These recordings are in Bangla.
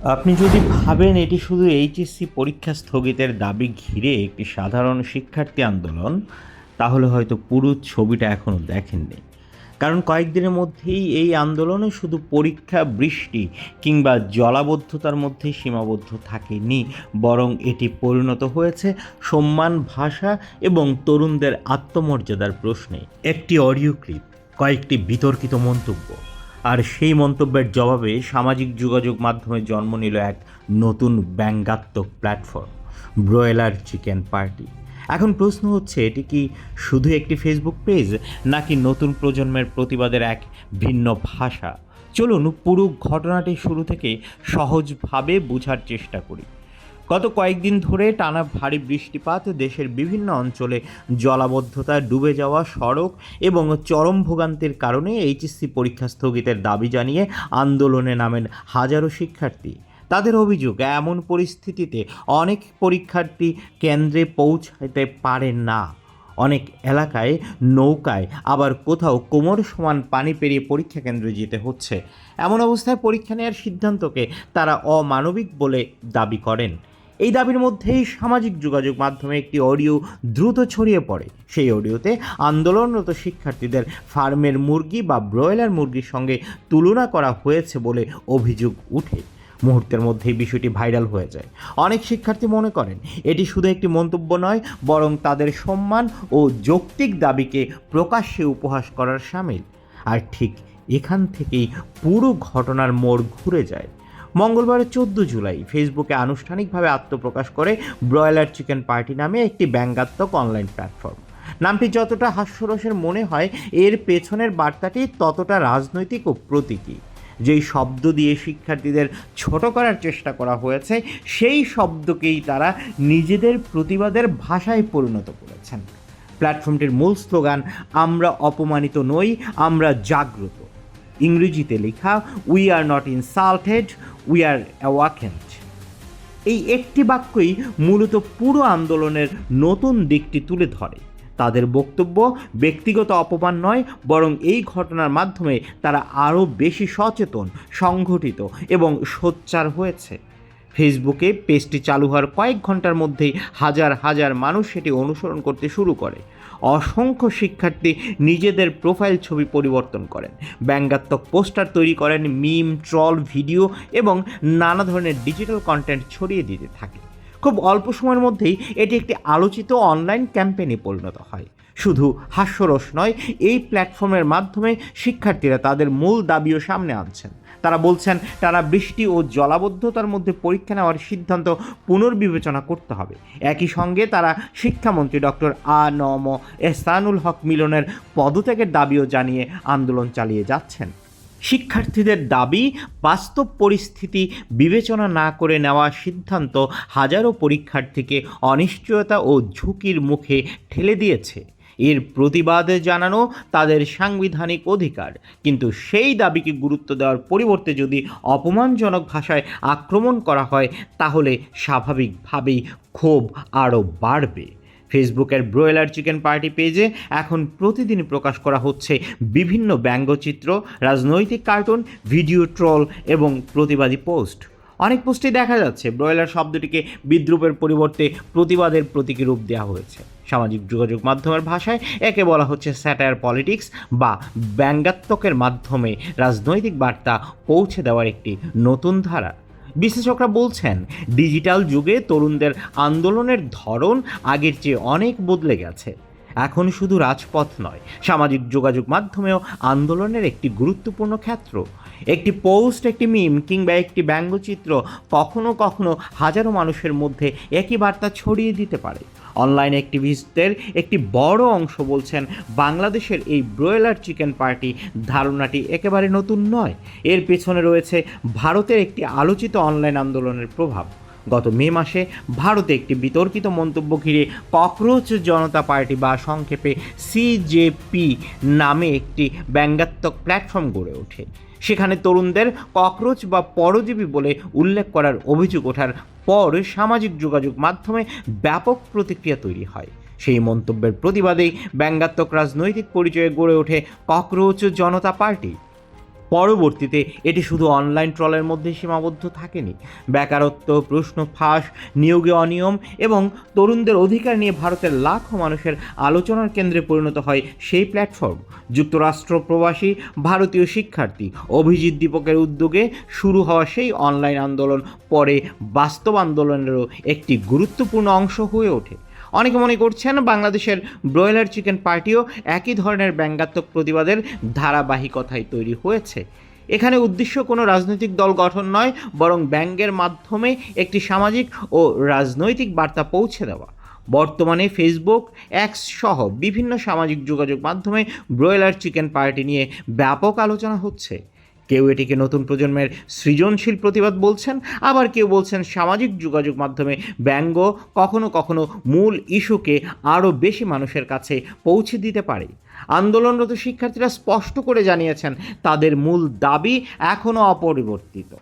আপনি যদি ভাবেন এটি শুধু এইচএসসি পরীক্ষা স্থগিতের দাবি ঘিরে একটি সাধারণ শিক্ষার্থী আন্দোলন, তাহলে হয়তো পুরো ছবিটা এখনও দেখেননি। কারণ কয়েকদিনের মধ্যেই এই আন্দোলনে শুধু পরীক্ষা, বৃষ্টি কিংবা জলাবদ্ধতার মধ্যেই সীমাবদ্ধ থাকেনি, বরং এটি পরিণত হয়েছে সম্মান, ভাষা এবং তরুণদের আত্মমর্যাদার প্রশ্নে। একটি অডিও ক্লিপ, কয়েকটি বিতর্কিত মন্তব্য, আর সেই মন্তব্যের জবাবে সামাজিক যোগাযোগ মাধ্যমে জন্ম নিল এক নতুন ব্যঙ্গাত্মক প্ল্যাটফর্ম, ব্রয়লার চিকেন পার্টি। এখন প্রশ্ন হচ্ছে, এটি কি শুধু একটি ফেসবুক পেজ, নাকি নতুন প্রজন্মের প্রতিবাদের এক ভিন্ন ভাষা? চলুন পুরো ঘটনাটি শুরু থেকে সহজভাবে বোঝার চেষ্টা করি। গত কয়েকদিন ধরে টানা ভারী বৃষ্টিপাত, দেশের বিভিন্ন অঞ্চলে জলাবদ্ধতা, ডুবে যাওয়া সড়ক এবং চরম ভোগান্তির কারণে এইচএসসি পরীক্ষা স্থগিতের দাবি জানিয়ে আন্দোলনে নামেন হাজারো শিক্ষার্থী। তাদের অভিযোগ, এমন পরিস্থিতিতে অনেক পরীক্ষার্থী কেন্দ্রে পৌঁছাতে পারে না। অনেক এলাকায় নৌকায়, আবার কোথাও কোমর সমান পানি পেরিয়ে পরীক্ষা কেন্দ্রে যেতে হচ্ছে। এমন অবস্থায় পরীক্ষা নেওয়ার সিদ্ধান্তকে তারা অমানবিক বলে দাবি করেন। এই দাবির মধ্যেই সামাজিক যোগাযোগ মাধ্যমে একটি অডিও দ্রুত ছড়িয়ে পড়ে। সেই অডিওতে আন্দোলনরত শিক্ষার্থীদের ফার্মের মুরগি বা ব্রয়লার মুরগির সঙ্গে তুলনা করা হয়েছে বলে অভিযোগ উঠে। মুহূর্তের মধ্যেই বিষয়টি ভাইরাল হয়ে যায়। অনেক শিক্ষার্থী মনে করেন এটি শুধু একটি মন্তব্য নয়, বরং তাদের সম্মান ও যৌক্তিক দাবিকে প্রকাশ্যে উপহাস করার শামিল। আর ঠিক এখান থেকেই পুরো ঘটনার মোড় ঘুরে যায়। মঙ্গলবার 14 জুলাই ফেসবুকে আনুষ্ঠানিকভাবে আত্মপ্রকাশ করে ব্রয়লার চিকেন পার্টি নামে একটি ব্যঙ্গাত্মক অনলাইন প্ল্যাটফর্ম। নামটি যতটা হাস্যরসের মনে হয়, এর পেছনের বার্তাটি ততটা রাজনৈতিক ও প্রতীকী। যেই শব্দ দিয়ে শিক্ষার্থীদের ছোট করার চেষ্টা করা হয়েছে, সেই শব্দকেই তারা নিজেদের প্রতিবাদের ভাষায় পরিণত করেছেন। প্ল্যাটফর্মটির মূল স্লোগান, আমরা অপমানিত নই, আমরা জাগ্রত। ইংরেজিতে লেখা, we are not insulted, we are awakened. এই একটি বাক্যই মূলত পুরো আন্দোলনের নতুন দিকটি তুলে ধরে। তাদের বক্তব্য ব্যক্তিগত অপমান নয়, বরং এই ঘটনার মাধ্যমে তারা আরও বেশি সচেতন, সংগঠিত এবং সোচ্চার হয়েছে। ফেসবুকে পেজটি চালু হওয়ার কয়েক ঘন্টার মধ্যেই হাজার হাজার মানুষ সেটি অনুসরণ করতে শুরু করে। অসংখ্য শিক্ষার্থী নিজেদের প্রোফাইল ছবি পরিবর্তন করেন, ব্যঙ্গাত্মক পোস্টার তৈরি করেন, মিম, ট্রল ভিডিও এবং নানা ধরনের ডিজিটাল কন্টেন্ট ছড়িয়ে দিতে থাকে। খুব অল্প সময়ের মধ্যেই এটি একটি আলোচিত অনলাইন ক্যাম্পেইনে পরিণত হয়। শুধু হাস্যরস নয়, এই প্ল্যাটফর্মের মাধ্যমে শিক্ষার্থীরা তাদের মূল দাবিও সামনে আনছেন। তারা বলছেন, টানা বৃষ্টি ও জলাবদ্ধতার মধ্যে পরীক্ষা নেওয়ার সিদ্ধান্ত পুনর্বিবেচনা করতে হবে। একই সঙ্গে তারা শিক্ষামন্ত্রী ডক্টর আ.ন.ম এহসানুল হক মিলনের পদত্যাগের দাবিও জানিয়ে আন্দোলন চালিয়ে যাচ্ছেন। শিক্ষার্থীদের দাবি, বাস্তব পরিস্থিতি বিবেচনা না করে নেওয়া সিদ্ধান্ত হাজারো পরীক্ষার্থীকে অনিশ্চয়তা ও ঝুঁকির মুখে ঠেলে দিয়েছে। এর প্রতিবাদে জানানো তাদের সাংবিধানিক অধিকার, কিন্তু সেই দাবিকে গুরুত্ব দেওয়ার পরিবর্তে যদি অপমানজনক ভাষায় আক্রমণ করা হয়, তাহলে স্বাভাবিকভাবেই ক্ষোভ আরও বাড়বে। ফেসবুকের ব্রয়লার চিকেন পার্টি পেজে এখন প্রতিদিন প্রকাশ করা হচ্ছে বিভিন্ন ব্যঙ্গচিত্র, রাজনৈতিক কার্টুন, ভিডিও, ট্রল এবং প্রতিবাদী পোস্ট। অনেক পোস্টে দেখা যাচ্ছে ব্রয়লার শব্দটিকে বিদ্রূপের পরিবর্তে প্রতিবাদের প্রতীকী রূপ দেওয়া হয়েছে। সামাজিক যোগাযোগ মাধ্যমের ভাষায় একে বলা হচ্ছে স্যাটায়ার পলিটিক্স, বা ব্যঙ্গাত্মকের মাধ্যমে রাজনৈতিক বার্তা পৌঁছে দেওয়ার একটি নতুন ধারা। বিশ্লেষকরা বলছেন, ডিজিটাল যুগে তরুণদের আন্দোলনের ধরন আগের চেয়ে অনেক বদলে গেছে। এখন শুধু রাজপথ নয়, সামাজিক যোগাযোগ মাধ্যমেও আন্দোলনের একটি গুরুত্বপূর্ণ ক্ষেত্র। একটি পোস্ট, একটি মিম কিংবা একটি ব্যঙ্গচিত্র কখনো কখনো হাজারো মানুষের মধ্যে একই বার্তা ছড়িয়ে দিতে পারে। অনলাইন অ্যাক্টিভিস্টদের একটি বড় অংশ বলছেন, বাংলাদেশের এই ব্রয়লার চিকেন পার্টি ধারণাটি একেবারে নতুন নয়। এর পেছনে রয়েছে ভারতের একটি আলোচিত অনলাইন আন্দোলনের প্রভাব। গত মে মাসে ভারতে একটি বিতর্কিত মন্তব্য ঘিরে ককরোচ জনতা পার্টি, বা সংক্ষেপে সিজেপি নামে একটি ব্যঙ্গাত্মক প্ল্যাটফর্ম গড়ে ওঠে। সেখানে তরুণদের ককরোচ বা পরজীবী বলে উল্লেখ করার অভিযোগ ওঠার পর সামাজিক যোগাযোগ মাধ্যমে ব্যাপক প্রতিক্রিয়া তৈরি হয়। সেই মন্তব্যের প্রতিবাদেই ব্যঙ্গাত্মক রাজনৈতিক পরিচয়ে গড়ে ওঠে ককরোচ জনতা পার্টি। পরবর্তীতে এটি শুধু অনলাইন ট্রলের মধ্যে সীমাবদ্ধ থাকেনি। বেকারত্ব, প্রশ্ন ফাঁস, নিয়োগে অনিয়ম এবং তরুণদের অধিকার নিয়ে ভারতের লাখো মানুষের আলোচনার কেন্দ্রে পরিণত হয় সেই প্ল্যাটফর্ম। যুক্তরাষ্ট্র প্রবাসী ভারতীয় শিক্ষার্থী অভিজিৎ দীপকের উদ্যোগে শুরু হওয়া সেই অনলাইন আন্দোলন পরে বাস্তব আন্দোলনেরও একটি গুরুত্বপূর্ণ অংশ হয়ে ওঠে। অনেকে মনে করছেন বাংলাদেশের ব্রয়লার চিকেন পার্টিও একই ধরনের ব্যঙ্গাত্মক প্রতিবাদের ধারাবাহিকতায় তৈরি হয়েছে। এখানে উদ্দেশ্য কোনো রাজনৈতিক দল গঠন নয়, বরং ব্যঙ্গের মাধ্যমে একটি সামাজিক ও রাজনৈতিক বার্তা পৌঁছে দেওয়া। বর্তমানে ফেসবুক, এক্স সহ বিভিন্ন সামাজিক যোগাযোগ মাধ্যমে ব্রয়লার চিকেন পার্টি নিয়ে ব্যাপক আলোচনা হচ্ছে। কেউ এটিকে নতুন প্রজন্মের সৃজনশীল প্রতিবাদ বলছেন, আবার কেউ বলছেন সামাজিক যোগাযোগ মাধ্যমে ব্যঙ্গ কখনো কখনো মূল ইস্যুকে আরও বেশি মানুষের কাছে পৌঁছে দিতে পারে। আন্দোলনরত শিক্ষার্থীরা স্পষ্ট করে জানিয়েছেন তাদের মূল দাবি এখনও অপরিবর্তিত।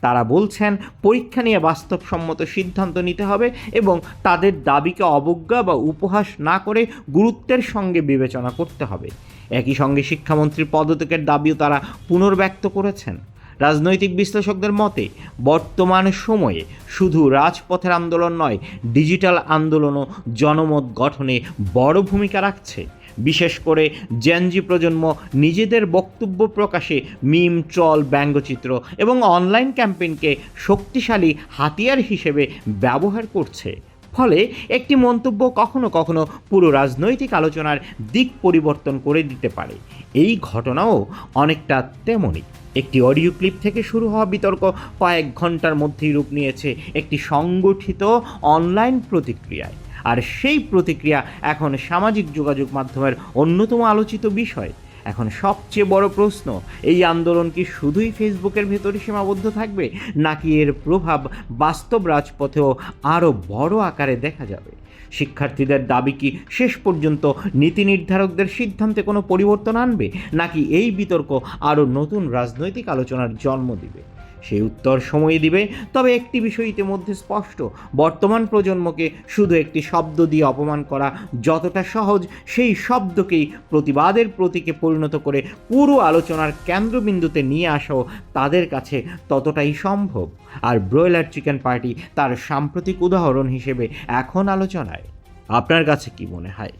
তারা বলছেন পরীক্ষা নিয়ে বাস্তবসম্মত সিদ্ধান্ত নিতে হবে এবং তাদের দাবিকে অবজ্ঞা বা উপহাস না করে গুরুত্বের সঙ্গে বিবেচনা করতে হবে। একই সঙ্গে শিক্ষামন্ত্রীর পদত্যাগের দাবিও তারা পুনর্ব্যক্ত করেছেন। রাজনৈতিক বিশ্লেষকদের মতে বর্তমান সময়ে শুধু রাজপথের আন্দোলন নয়, ডিজিটাল আন্দোলনও জনমত গঠনে বড় ভূমিকা রাখছে। বিশেষ করে জেনজি প্রজন্ম নিজেদের বক্তব্য প্রকাশে মিম, ট্রল, ব্যঙ্গচিত্র এবং অনলাইন ক্যাম্পেইনকে শক্তিশালী হাতিয়ার হিসেবে ব্যবহার করছে। ফলে একটি মন্তব্য কখনো কখনো পুরো রাজনৈতিক আলোচনার দিক পরিবর্তন করে দিতে পারে। এই ঘটনাও অনেকটা তেমনই। একটি অডিও ক্লিপ থেকে শুরু হওয়া বিতর্ক কয়েক ঘন্টার মধ্যেই রূপ নিয়েছে একটি সংগঠিত অনলাইন প্রতিক্রিয়ায়। আর সেই প্রতিক্রিয়া এখন সামাজিক যোগাযোগ মাধ্যমের অন্যতম আলোচিত বিষয়। এখন সবচেয়ে বড় প্রশ্ন, এই আন্দোলন কি শুধুই ফেসবুকের ভেতরে সীমাবদ্ধ থাকবে, নাকি এর প্রভাব বাস্তব রাজপথেও আরও বড় আকারে দেখা যাবে? শিক্ষার্থীদের দাবি কি শেষ পর্যন্ত নীতি নির্ধারকদের সিদ্ধান্তে কোনো পরিবর্তন আনবে, নাকি এই বিতর্ক আরও নতুন রাজনৈতিক আলোচনার জন্ম দিবে? সেই উত্তর সময় দিবে। তবে একটি বিষয় ইতিমধ্যে স্পষ্ট, বর্তমান প্রজন্মকে শুধু একটি শব্দ দিয়ে অপমান করা যতটা সহজ, সেই শব্দকেই প্রতিবাদের প্রতীকে পরিণত করে পুরো আলোচনার কেন্দ্রবিন্দুতে নিয়ে আসাও তাদের কাছে ততটাই সম্ভব। আর ব্রয়লার চিকেন পার্টি তার সাম্প্রতিক উদাহরণ হিসেবে এখন আলোচনায়। আপনার কাছে কি মনে হয়?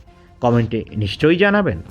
কমেন্টে নিশ্চয়ই জানাবেন।